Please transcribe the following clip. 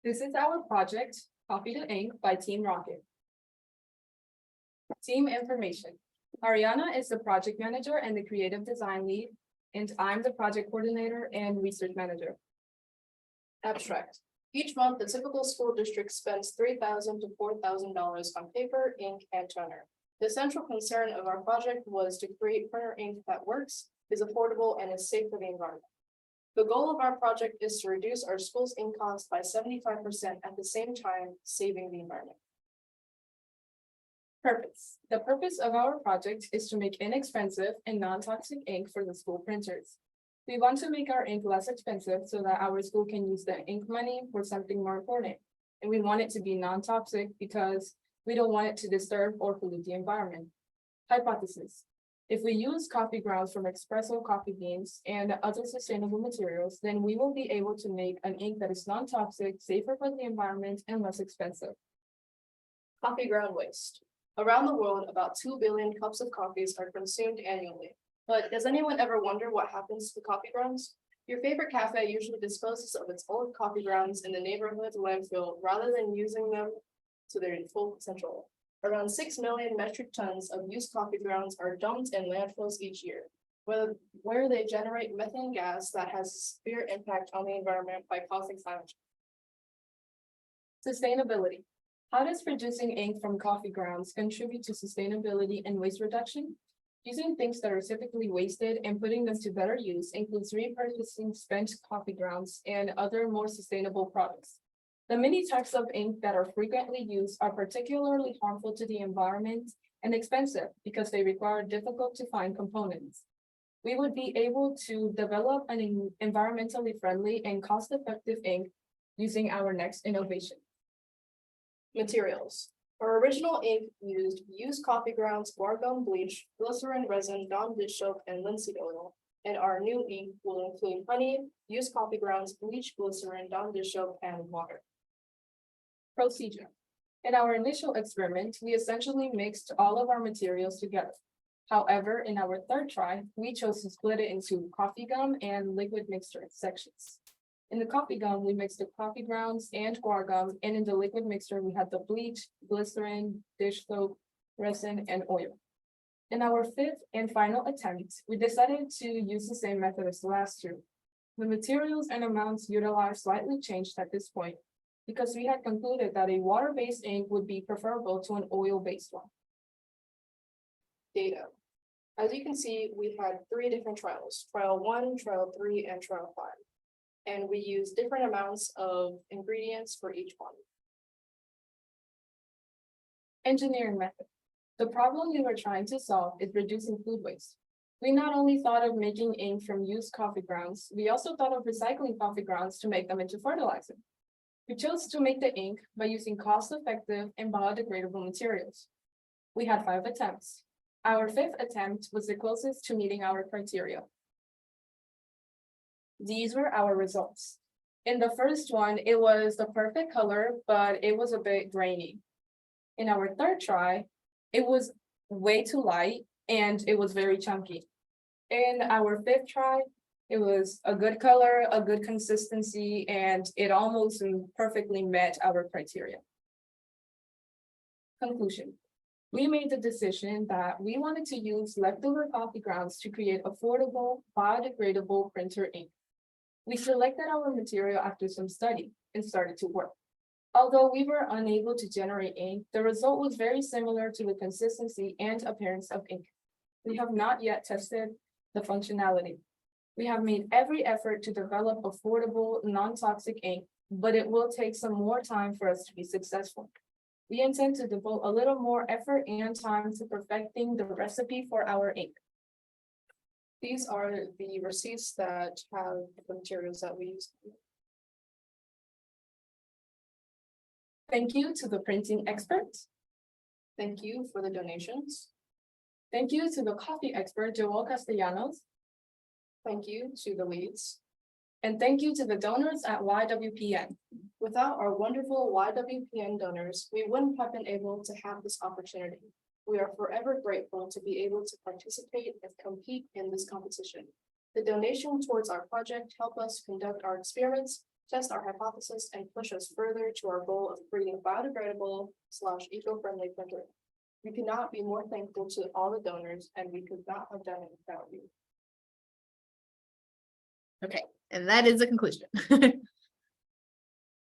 This is our project, Copy to Ink by Team Rocket. Team information. Ariana is the project manager and the creative design lead, and I'm the project coordinator and research manager. Abstract. Each month, the typical school district spends $3,000 to $4,000 on paper, ink, and toner. The central concern of our project was to create printer ink that works, is affordable, and is safe for the environment. The goal of our project is to reduce our school's ink cost by 75% at the same time saving the environment. Purpose. The purpose of our project is to make inexpensive and non-toxic ink for the school printers. We want to make our ink less expensive so that our school can use the ink money for something more important. And we want it to be non-toxic because we don't want it to disturb or pollute the environment. Hypothesis. If we use coffee grounds from espresso coffee beans and other sustainable materials, then we will be able to make an ink that is non-toxic, safer for the environment, and less expensive. Coffee ground waste. Around the world, about 2 billion cups of coffees are consumed annually. But does anyone ever wonder what happens to coffee grounds? Your favorite cafe usually disposes of its old coffee grounds in the neighborhood's landfill rather than using them to their full potential. Around 6 million metric tons of used coffee grounds are dumped in landfills each year, where they generate methane gas that has a severe impact on the environment by causing climate change. Sustainability. How does producing ink from coffee grounds contribute to sustainability and waste reduction? Using things that are typically wasted and putting them to better use includes repurposing spent coffee grounds and other more sustainable products. The many types of ink that are frequently used are particularly harmful to the environment and expensive because they require difficult to find components. We would be able to develop an environmentally friendly and cost-effective ink using our next innovation. Materials. Our original ink used coffee grounds, guar gum bleach, glycerin resin, Dawn dish soap, and linseed oil. And our new ink will include honey, used coffee grounds, bleach, glycerin, Dawn dish soap, and water. Procedure. In our initial experiment, we essentially mixed all of our materials together. However, in our third try, we chose to split it into coffee gum and liquid mixture sections. In the coffee gum, we mixed the coffee grounds and guar gum, and in the liquid mixture, we had the bleach, glycerin, dish soap, resin, and oil. In our fifth and final attempt, we decided to use the same method as the last two. The materials and amounts utilized slightly changed at this point, because we had concluded that a water-based ink would be preferable to an oil-based one. Data. As you can see, we had 3 different trials, trial 1, trial 3, and trial 5. And we used different amounts of ingredients for each one. Engineering method. The problem we were trying to solve is reducing food waste. We not only thought of making ink from used coffee grounds, we also thought of recycling coffee grounds to make them into fertilizer. We chose to make the ink by using cost-effective and biodegradable materials. We had 5 attempts. Our 5th attempt was the closest to meeting our criteria. These were our results. In the first one, it was the perfect color, but it was a bit grainy. In our third try, it was way too light and it was very chunky. In our 5th try, it was a good color, a good consistency, and it almost perfectly met our criteria. Conclusion. We made the decision that we wanted to use leftover coffee grounds to create affordable, biodegradable printer ink. We selected our material after some study and started to work. Although we were unable to generate ink, the result was very similar to the consistency and appearance of ink. We have not yet tested the functionality. We have made every effort to develop affordable, non-toxic ink, but it will take some more time for us to be successful. We intend to devote a little more effort and time to perfecting the recipe for our ink. These are the receipts that have the materials that we use. Thank you to the printing expert. Thank you for the donations. Thank you to the coffee expert, Castellanos. Thank you to the leads. And thank you to the donors at YWPN. Without our wonderful YWPN donors, we wouldn't have been able to have this opportunity. We are forever grateful to be able to participate and compete in this competition. The donation towards our project help us conduct our experiments, test our hypothesis, and push us further to our goal of creating biodegradable / eco-friendly printer. We could not be more thankful to all the donors, and we could not have done it without you. Okay, and that is the conclusion.